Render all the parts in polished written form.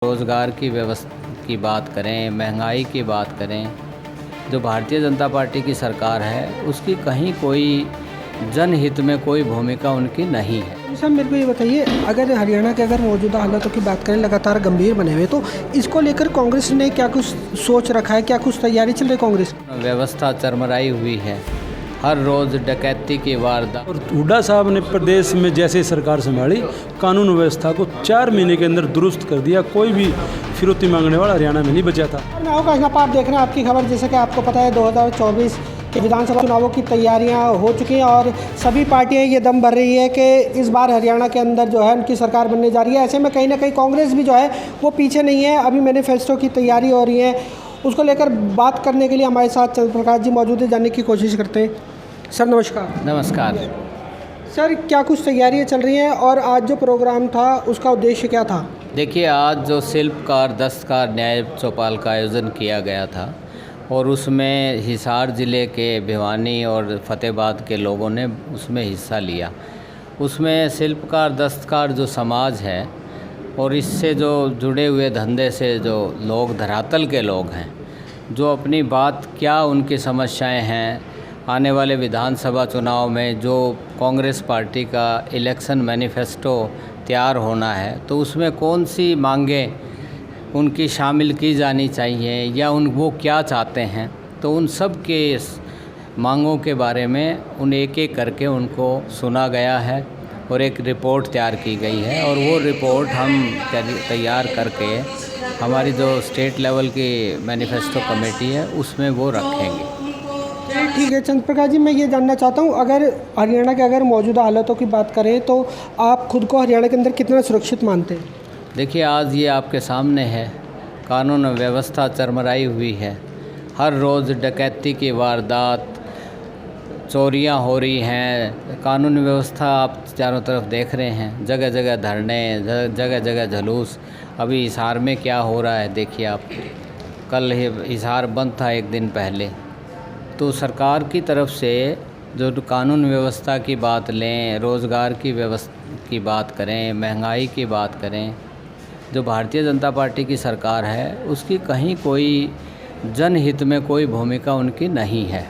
रोज़गार की व्यवस्था की बात करें, महंगाई की बात करें, जो भारतीय जनता पार्टी की सरकार है उसकी कहीं कोई जनहित में कोई भूमिका उनकी नहीं है। सर मेरे को ये बताइए, अगर हरियाणा के मौजूदा हालातों की बात करें, लगातार गंभीर बने हुए, तो इसको लेकर कांग्रेस ने क्या कुछ सोच रखा है, क्या कुछ तैयारी चल रही है कांग्रेस की? व्यवस्था चरमराई हुई है, हर रोज़ डकैती की वारदात। और हुड्डा साहब ने प्रदेश में जैसे सरकार संभाली, कानून व्यवस्था को 4 महीने के अंदर दुरुस्त कर दिया। कोई भी फिरौती मांगने वाला हरियाणा में नहीं बचा था। आप देख रहे हैं आपकी खबर, जैसे कि आपको पता है 2024 के विधानसभा चुनावों की तैयारियां हो चुकी हैं और सभी पार्टियां ये दम भर रही है कि इस बार हरियाणा के अंदर जो है उनकी सरकार बनने जा रही है। ऐसे में कहीं ना कहीं कांग्रेस भी जो है वो पीछे नहीं है। अभी मैनिफेस्टो की तैयारी हो रही है, उसको लेकर बात करने के लिए हमारे साथ चंद्र प्रकाश जी मौजूद है, जानने की कोशिश करते हैं। सर नमस्कार। नमस्कार। सर क्या कुछ तैयारियां चल रही हैं और आज जो प्रोग्राम था उसका उद्देश्य क्या था? देखिए, आज जो शिल्पकार दस्तकार न्याय चौपाल का आयोजन किया गया था और उसमें हिसार ज़िले के भिवानी और फतेहाबाद के लोगों ने उसमें हिस्सा लिया। उसमें शिल्पकार दस्तकार जो समाज है और इससे जो जुड़े हुए धंधे से जो लोग, धरातल के लोग हैं, जो अपनी बात, क्या उनकी समस्याएं हैं, आने वाले विधानसभा चुनाव में जो कांग्रेस पार्टी का इलेक्शन मैनिफेस्टो तैयार होना है तो उसमें कौन सी मांगें उनकी शामिल की जानी चाहिए या वो क्या चाहते हैं, तो उन सब के मांगों के बारे में उन एक एक करके उनको सुना गया है और एक रिपोर्ट तैयार की गई है और वो रिपोर्ट हम तैयार करके हमारी जो स्टेट लेवल की मैनिफेस्टो कमेटी है उसमें वो रखेंगे। ठीक है चंद्र प्रकाश जी, मैं ये जानना चाहता हूँ, अगर हरियाणा के मौजूदा हालातों की बात करें तो आप खुद को हरियाणा के अंदर कितना सुरक्षित मानते हैं? देखिए, आज ये आपके सामने है, कानून व्यवस्था चरमराई हुई है, हर रोज़ डकैती की वारदात, चोरियां हो रही हैं, कानून व्यवस्था आप चारों तरफ देख रहे हैं, जगह जगह धरने, जगह जगह जुलूस। अभी हिसार में क्या हो रहा है देखिए आप, कल हिसार बंद था एक दिन पहले। तो सरकार की तरफ से जो कानून व्यवस्था की बात लें, रोज़गार की व्यवस्था की बात करें, महंगाई की बात करें, जो भारतीय जनता पार्टी की सरकार है उसकी कहीं कोई जनहित में कोई भूमिका उनकी नहीं है।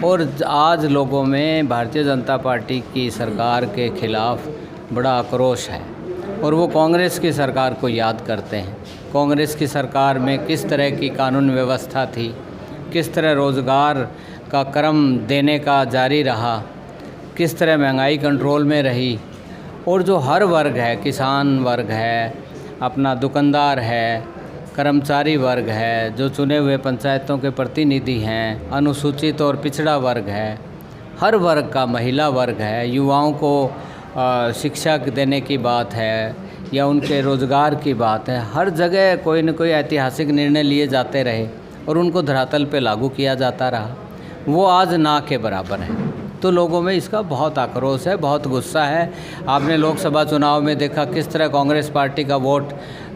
और आज लोगों में भारतीय जनता पार्टी की सरकार के खिलाफ़ बड़ा आक्रोश है और वो कांग्रेस की सरकार को याद करते हैं। कांग्रेस की सरकार में किस तरह की कानून व्यवस्था थी, किस तरह रोज़गार का क्रम देने का जारी रहा, किस तरह महंगाई कंट्रोल में रही और जो हर वर्ग है, किसान वर्ग है, अपना दुकानदार है, कर्मचारी वर्ग है, जो चुने हुए पंचायतों के प्रतिनिधि हैं, अनुसूचित और पिछड़ा वर्ग है, हर वर्ग का, महिला वर्ग है, युवाओं को शिक्षा देने की बात है या उनके रोज़गार की बात है, हर जगह कोई न कोई ऐतिहासिक निर्णय लिए जाते रहे और उनको धरातल पे लागू किया जाता रहा। वो आज ना के बराबर है। तो लोगों में इसका बहुत आक्रोश है, बहुत गुस्सा है। आपने लोकसभा चुनाव में देखा किस तरह कांग्रेस पार्टी का वोट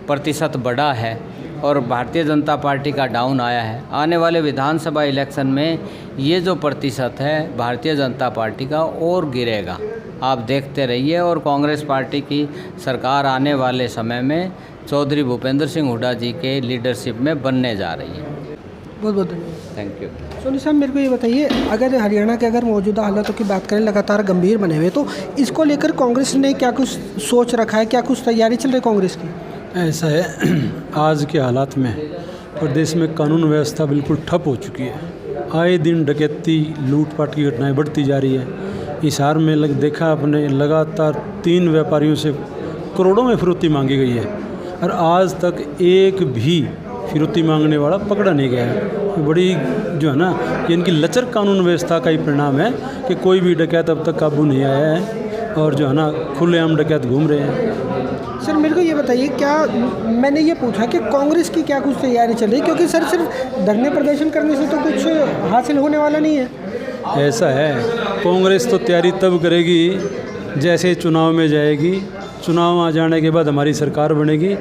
प्रतिशत बढ़ा है और भारतीय जनता पार्टी का डाउन आया है। आने वाले विधानसभा इलेक्शन में ये जो प्रतिशत है भारतीय जनता पार्टी का और गिरेगा। आप देखते रहिए और कांग्रेस पार्टी की सरकार आने वाले समय में चौधरी भूपेंद्र सिंह हुड्डा जी के लीडरशिप में बनने जा रही है। बहुत बहुत धन्यवाद। Thank you. सोनी साहब मेरे को ये बताइए, अगर हरियाणा के मौजूदा हालातों की बात करें, लगातार गंभीर बने हुए, तो इसको लेकर कांग्रेस ने क्या कुछ सोच रखा है, क्या कुछ तैयारी चल रही है कांग्रेस की? ऐसा है, आज के हालात में प्रदेश में कानून व्यवस्था बिल्कुल ठप हो चुकी है। आए दिन डकैती, लूटपाट की घटनाएं बढ़ती जा रही है। हिसार में देखा आपने, लगातार 3 व्यापारियों से करोड़ों में फिरौती मांगी गई है और आज तक एक भी फिरौती मांगने वाला पकड़ा नहीं गया है। बड़ी जो है ना, ये इनकी लचर कानून व्यवस्था का ही परिणाम है कि कोई भी डकैत अब तक काबू नहीं आया है और जो है ना, खुलेआम डकैत घूम रहे हैं। सर मेरे को ये बताइए, क्या मैंने ये पूछा कि कांग्रेस की क्या कुछ तैयारी चल रही है, क्योंकि सर सिर्फ धरने प्रदर्शन करने से तो कुछ हासिल होने वाला नहीं है। ऐसा है, कांग्रेस तो तैयारी तब करेगी जैसे चुनाव में जाएगी, चुनाव आ जाने के बाद हमारी सरकार बनेगी,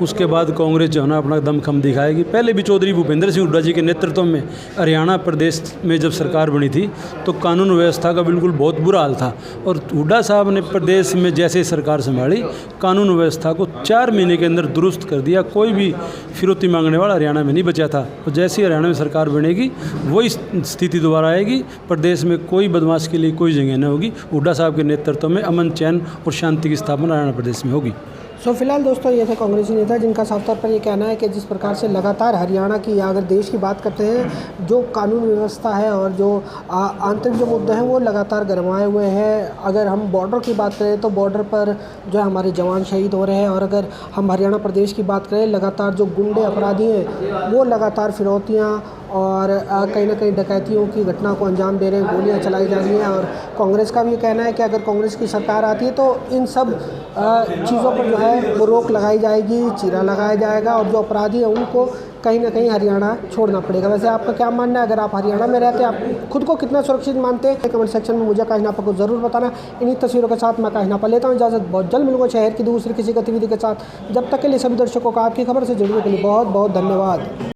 उसके बाद कांग्रेस जो है ना अपना दमखम दिखाएगी। पहले भी चौधरी भूपेंद्र सिंह हुड्डा जी के नेतृत्व में हरियाणा प्रदेश में जब सरकार बनी थी तो कानून व्यवस्था का बिल्कुल बहुत बुरा हाल था, और हुड्डा साहब ने प्रदेश में जैसे सरकार संभाली कानून व्यवस्था को 4 महीने के अंदर दुरुस्त कर दिया। कोई भी फिरौती मांगने वाला हरियाणा में नहीं बचा था। और जैसे ही हरियाणा में सरकार बनेगी वही स्थिति दोबारा आएगी, प्रदेश में कोई बदमाश के लिए कोई जगह नहीं होगी। हुड्डा साहब के नेतृत्व में अमन, चैन और शांति की स्थापना हरियाणा प्रदेश में होगी। सो फिलहाल दोस्तों ये थे कांग्रेसी नेता जिनका साफ तौर पर ये कहना है कि जिस प्रकार से लगातार हरियाणा की या अगर देश की बात करते हैं, जो कानून व्यवस्था है और जो आंतरिक जो मुद्दे हैं वो लगातार गरमाए हुए हैं। अगर हम बॉर्डर की बात करें तो बॉर्डर पर जो है हमारे जवान शहीद हो रहे हैं, और अगर हम हरियाणा प्रदेश की बात करें लगातार जो गुंडे अपराधी हैं वो लगातार फिरौतियाँ और कहीं ना कहीं डकैतियों की घटना को अंजाम दे रहे हैं, गोलियां चलाई जा रही हैं। और कांग्रेस का भी कहना है कि अगर कांग्रेस की सरकार आती है तो इन सब चीज़ों पर जो है वो रोक लगाई जाएगी, चीरा लगाया जाएगा, और जो अपराधी हैं उनको कहीं ना कहीं हरियाणा छोड़ना पड़ेगा। वैसे आपका क्या मानना है? अगर आप हरियाणा में रहते हैं, आप खुद को कितना सुरक्षित मानते हैं? कमेंट सेक्शन में मुझे काहिनापा को ज़रूर बताना। इन्हीं तस्वीरों के साथ मैं काहिनापा लेता हूँ इजाज़त। बहुत जल्द मिलूंगा शहर की दूसरी किसी गतिविधि के साथ। जब तक के लिए सभी दर्शकों का आपकी खबर से जुड़ने के लिए बहुत बहुत धन्यवाद।